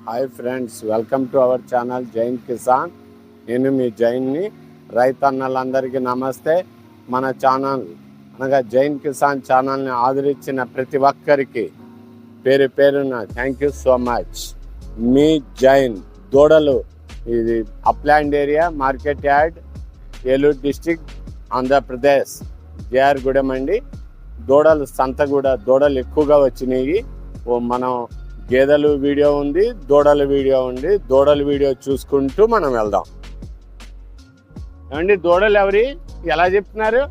Hi friends, welcome to our channel Jain Kisan. నేను మీ జైన్ని. రైతన్నలందరికీ నమస్తే. మన ఛానల్ అనగా జైన్ కిసాన్ ఛానల్ని ఆదరించిన ప్రతి ఒక్కరికి పేరు పేరున థ్యాంక్ యూ సో మచ్. మీ జైన్. దూడలు, ఇది upland area, market yard, Eluru district, Andhra Pradesh, JR Gudem అండి. దూడలు సంతగూడ దూడలు ఎక్కువగా వచ్చినాయి. మనం గేదెలు వీడియో ఉంది, దూడల వీడియో ఉంది. దూడల వీడియో చూసుకుంటూ మనం వెళ్దాం. ఏమండి, దూడలు ఎవరి ఎలా చెప్తున్నారు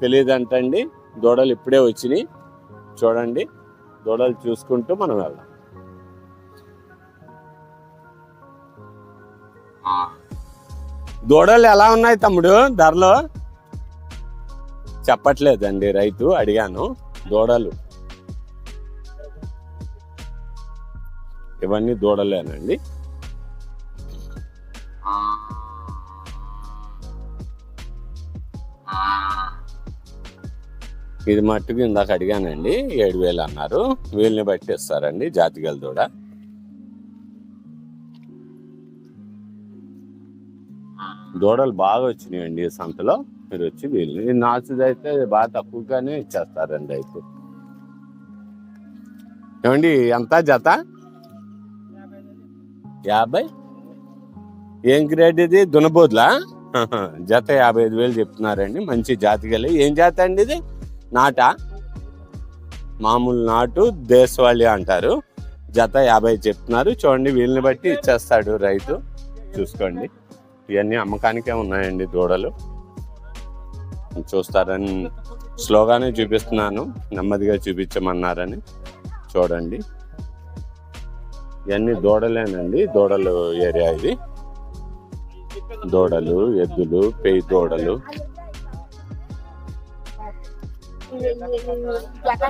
తెలియదంటండి. దూడలు ఇప్పుడే వచ్చినాయి, చూడండి. దూడలు చూసుకుంటూ మనం వెళ్దాం. దూడలు ఎలా ఉన్నాయి తమ్ముడు? ధరలు చెప్పట్లేదండి, రైతు అడిగాను. దూడలు ఇవన్నీ దూడలేనండి. ఇది మట్టుకు ఇందాక అడిగానండి, 7,000 అన్నారు. వీళ్ళని బట్టి ఇస్తారండి. జాతిగల దూడ. దూడలు బాగా వచ్చినాయండి ఈ సంతలో. మీరు వచ్చి వీళ్ళని, నాచుదైతే బాగా తక్కువగానే ఇచ్చేస్తారండి రైతు. ఏమండి, ఎంత జత? 50. ఏం గ్రేడ్ ఇది? దునబోద్లా? జత 55,000 చెప్తున్నారండి. మంచి జాతిగల. ఏం జాత అండి ఇది? నాటా? మామూలు నాటు, దేశవాళీ అంటారు. జత 50 చెప్తున్నారు. చూడండి, వీళ్ళని బట్టి ఇచ్చేస్తాడు రైతు. చూసుకోండి, ఇవన్నీ అమ్మకానికే ఉన్నాయండి దూడలు. చూస్తారని స్లోగానే చూపిస్తున్నాను, నెమ్మదిగా చూపించమన్నారని. చూడండి, ఇవన్నీ దూడలేనండి. దూడలు ఏరియా ఇది. దూడలు, ఎద్దులు, పెయి దూడలు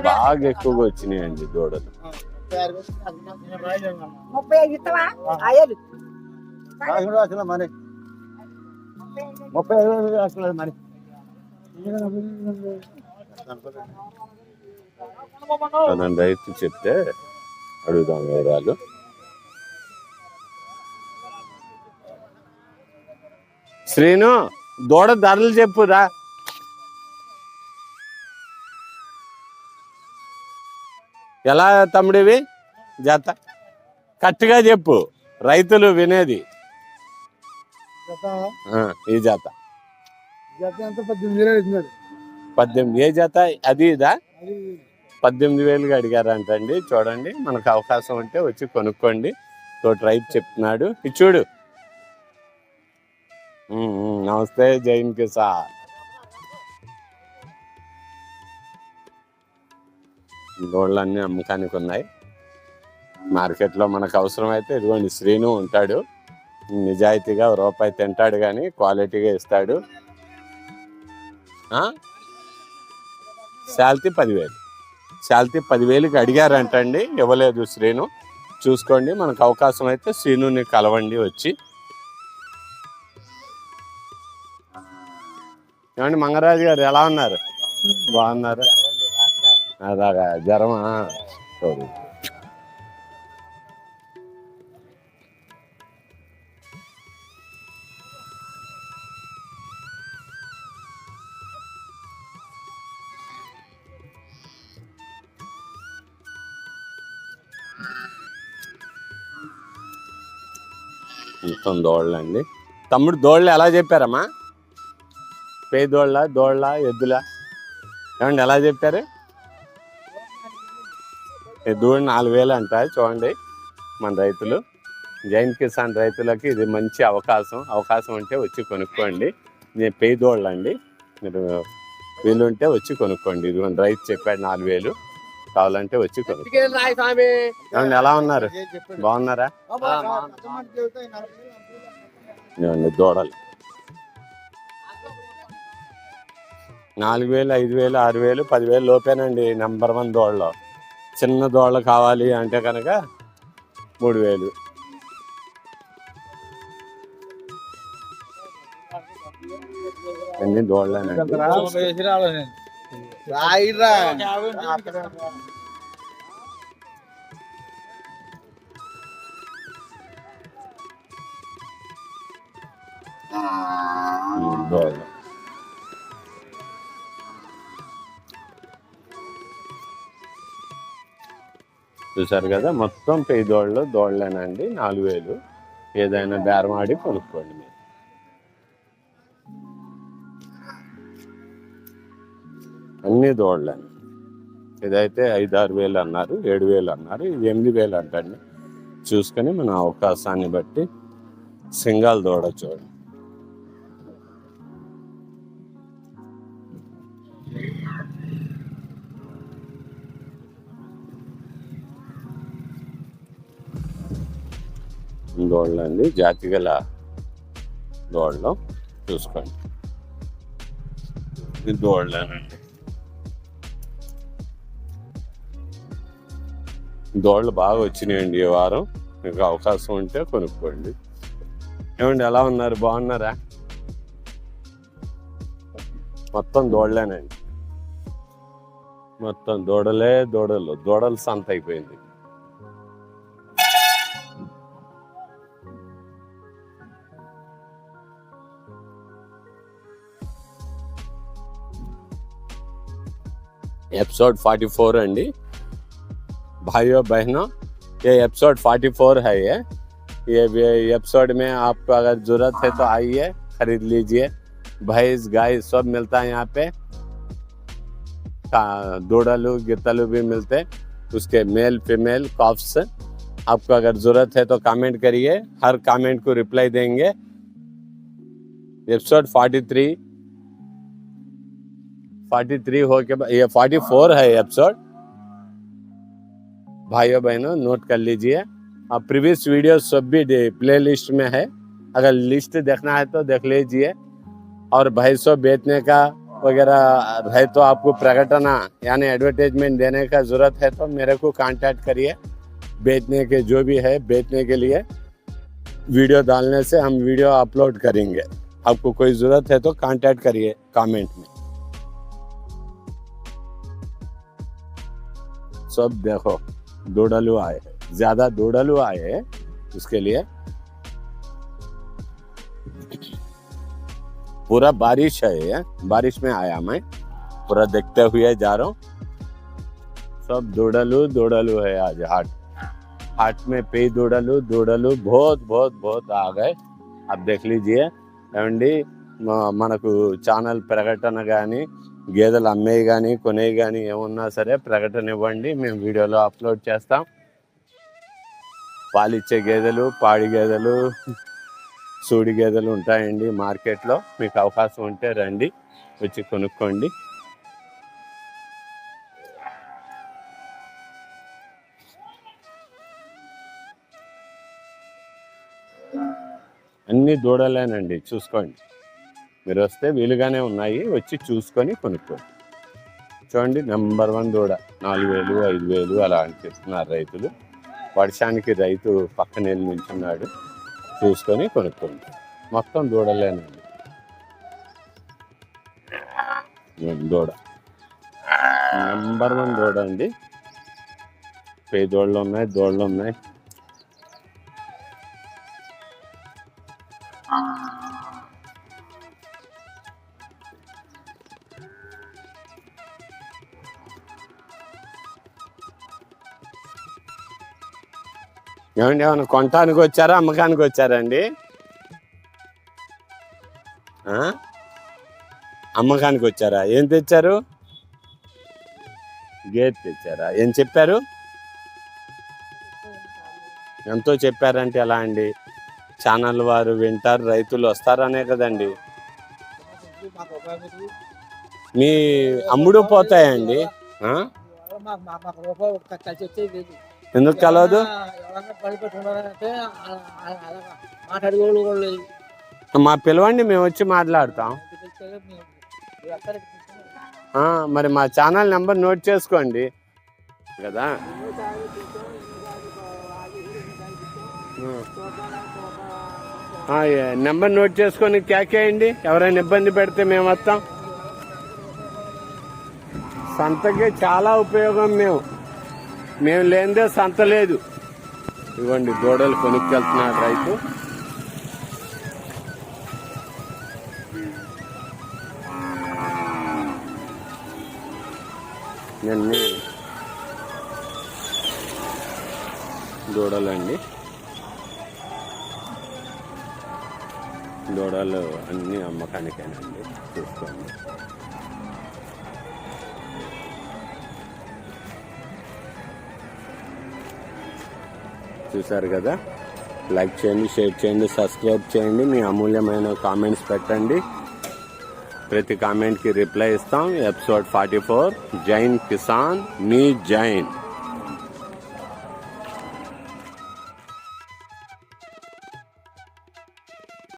బాగా ఎక్కువగా వచ్చినాయండి దూడలు. రైతు చెప్తే అడుగుదాం వివరాలు. శ్రీను, దూడ ధరలు చెప్పురా. ఎలా తమ్ముడివి జత? కరెక్ట్గా చెప్పు, రైతులు వినేది. ఈ జత 18. ఏ జత అది? ఇదా? 18,000 అడిగారంటండి. చూడండి, మనకు అవకాశం ఉంటే వచ్చి కొనుక్కోండి. తోటి రైతు చెప్తున్నాడు. ఇది చూడు. నమస్తే జైన్ కిసాన్. దూడలన్నీ అమ్మకానికి ఉన్నాయి మార్కెట్లో. మనకు అవసరం అయితే ఇదిగోండి, శ్రీను ఉంటాడు. నిజాయితీగా రూపాయి తింటాడు కానీ క్వాలిటీగా ఇస్తాడు. శాల్తీ 10,000. శాల్తీ 10,000కి అడిగారంటండి. ఇవ్వలేదు శ్రీను. చూసుకోండి, మనకు అవకాశం అయితే శ్రీనుని కలవండి వచ్చి. ఏమండి, మంగరాజు గారు ఎలా ఉన్నారు? బాగున్నారు. అలాగా జ్వరమా? మొత్తం దోళ్ళండి. తమ్ముడు, దోళ్ళు ఎలా చెప్పారమ్మా? పేయి దోళ్ళ ఎద్దులా? ఏమండి, ఎలా చెప్పారు? దూడ 4,000 అంట. చూడండి, మన రైతులు, జైన్ కిసాన్ రైతులకి ఇది మంచి అవకాశం ఉంటే వచ్చి కొనుక్కోండి. నేను పేయి దోళ్ళండి. మీరు వీలుంటే వచ్చి కొనుక్కోండి. ఇది రైతు చెప్పాడు 4,000 కావాలంటే వచ్చి కొనుక్కోండి. ఏమండి, ఎలా ఉన్నారు? బాగున్నారా? దూడలు 4,000, 5,000, 6,000, 10,000 లోపేనండి. నెంబర్ 1 దోళ్ళలో. చిన్న దోళ్ళ కావాలి అంటే కనుక 3,000. అన్ని దోళ్ళేనండి. దోళ్ళు చూసారు కదా, మొత్తం పెయ్యి దోళ్ళేనండి. 4000. ఏదైనా బేరం ఆడి కొనుక్కోండి మీరు. అన్ని దోళ్ళే. ఇదైతే 5-6 వేలు అన్నారు, 7 వేలు అన్నారు, ఇది 8 వేలు అంటండి. చూసుకొని మన అవకాశాన్ని బట్టి సింగాల్ దూడ చూడండి. దోళ్ళు అండి, జాతి గల దోళ్ళు చూసుకోండి. ఇది దోళ్ళేనండి. దోళ్ళు బాగా వచ్చినాయండి ఈ వారం. మీకు అవకాశం ఉంటే కొనుక్కోండి. ఏమండి, ఎలా ఉన్నారు? బాగున్నారా? మొత్తం దోళ్ళేనండి. మొత్తం దూడలు సంత అయిపోయింది. एपिसोड 44 अंडी भाइयों बहनों, ये एपिसोड 44 है। ये एपिसोड में आपको अगर जरूरत है तो आइए, खरीद लीजिए। भैंस गाय सब मिलता है यहाँ पे। दूड़लू गित्तलू भी मिलते, उसके मेल फीमेल कॉफ्स। आपको अगर जरूरत है तो कमेंट करिए, हर कमेंट को रिप्लाई देंगे। एपिसोड 43 हो के ये 44 है एपिसोड। भाइयों बहनों नोट कर लीजिए। अब प्रीवियस वीडियो सब भी प्ले लिस्ट में है, अगर लिस्ट देखना है तो देख लीजिए। और भैंसों बेचने का वगैरह है तो आपको प्रकटना यानी एडवर्टाइजमेंट देने का जरूरत है तो मेरे को कांटेक्ट करिए। बेचने के जो भी है बेचने के लिए वीडियो डालने से हम वीडियो अपलोड करेंगे। आपको कोई जरूरत है तो कांटेक्ट करिए कमेंट में। सब देखो दूड़लू आए हैं, ज्यादा दूड़लू आए हैं, उसके लिए पूरा बारिश है। बारिश में आया मैं, पूरा देखते हुए जा रहा हूँ। सब दूड़लू है आज हाट में पे दूड़लू बहुत आ गए। अब देख लीजिए ఏమండి, మనకు ఛానల్ ప్రకటన కానీ గేదెలు అమ్మేవి కానీ కొనేవి కానీ ఏమున్నా సరే ప్రకటన ఇవ్వండి, మేము వీడియోలో అప్లోడ్ చేస్తాం. పాలిచ్చే గేదెలు, పాడి గేదెలు, సూడి గేదెలు ఉంటాయండి మార్కెట్లో. మీకు అవకాశం ఉంటే రండి, వచ్చి కొనుక్కోండి. అన్ని దూడలేనండి, చూసుకోండి. మీరు వస్తే వీలుగానే ఉన్నాయి, వచ్చి చూసుకొని కొనుక్కోండి. చూడండి, నెంబర్ 1 దూడ 4000 5000 అలా అనిపిస్తున్నారు రైతులు. వర్షానికి రైతు పక్కన వెళ్ళి నిల్చున్నాడు, చూసుకొని కొనుక్కోండి. మొత్తం దూడలేనండి. దూడ నెంబర్ 1 దూడ అండి. పే దూడలు ఉన్నాయి. ఏమండి, ఏమన్నా కొనటానికి వచ్చారా అమ్మకానికి వచ్చారండి? అమ్మకానికి వచ్చారా? ఏం తెచ్చారు? గేదె తెచ్చారా? ఏం చెప్పారు? ఎంతో చెప్పారంటే ఎలా అండి? ఛానల్ వారు వింటారు, రైతులు వస్తారనే కదండి. మీ అమ్ముడు పోతాయండి. ఎందుకు కలవదు? మా పిలవండి, మేము వచ్చి మాట్లాడతాం. మరి మా ఛానల్ నెంబర్ నోట్ చేసుకోండి కదా. నెంబర్ నోట్ చేసుకొని క్యాకేయండి. ఎవరైనా ఇబ్బంది పెడితే మేము వస్తాం. సంతకి చాలా ఉపయోగం. మేము లేనిదే సంత లేదు. ఇవ్వండి, దూడలు కొనుక్కెళ్తున్నాడు రైతు. ఇవన్నీ దూడలండి. దూడలు అన్నీ అమ్మకానికేనండి, చూసుకోండి. చూసారు కదా, లైక్ చేయండి, షేర్ చేయండి, సబ్స్క్రైబ్ చేయండి, మీ అమూల్యమైన కామెంట్స్ పెట్టండి. ప్రతి కామెంట్కి రిప్లై ఇస్తాం. ఎపిసోడ్ 44 జైన్ కిసాన్, మీ జైన్.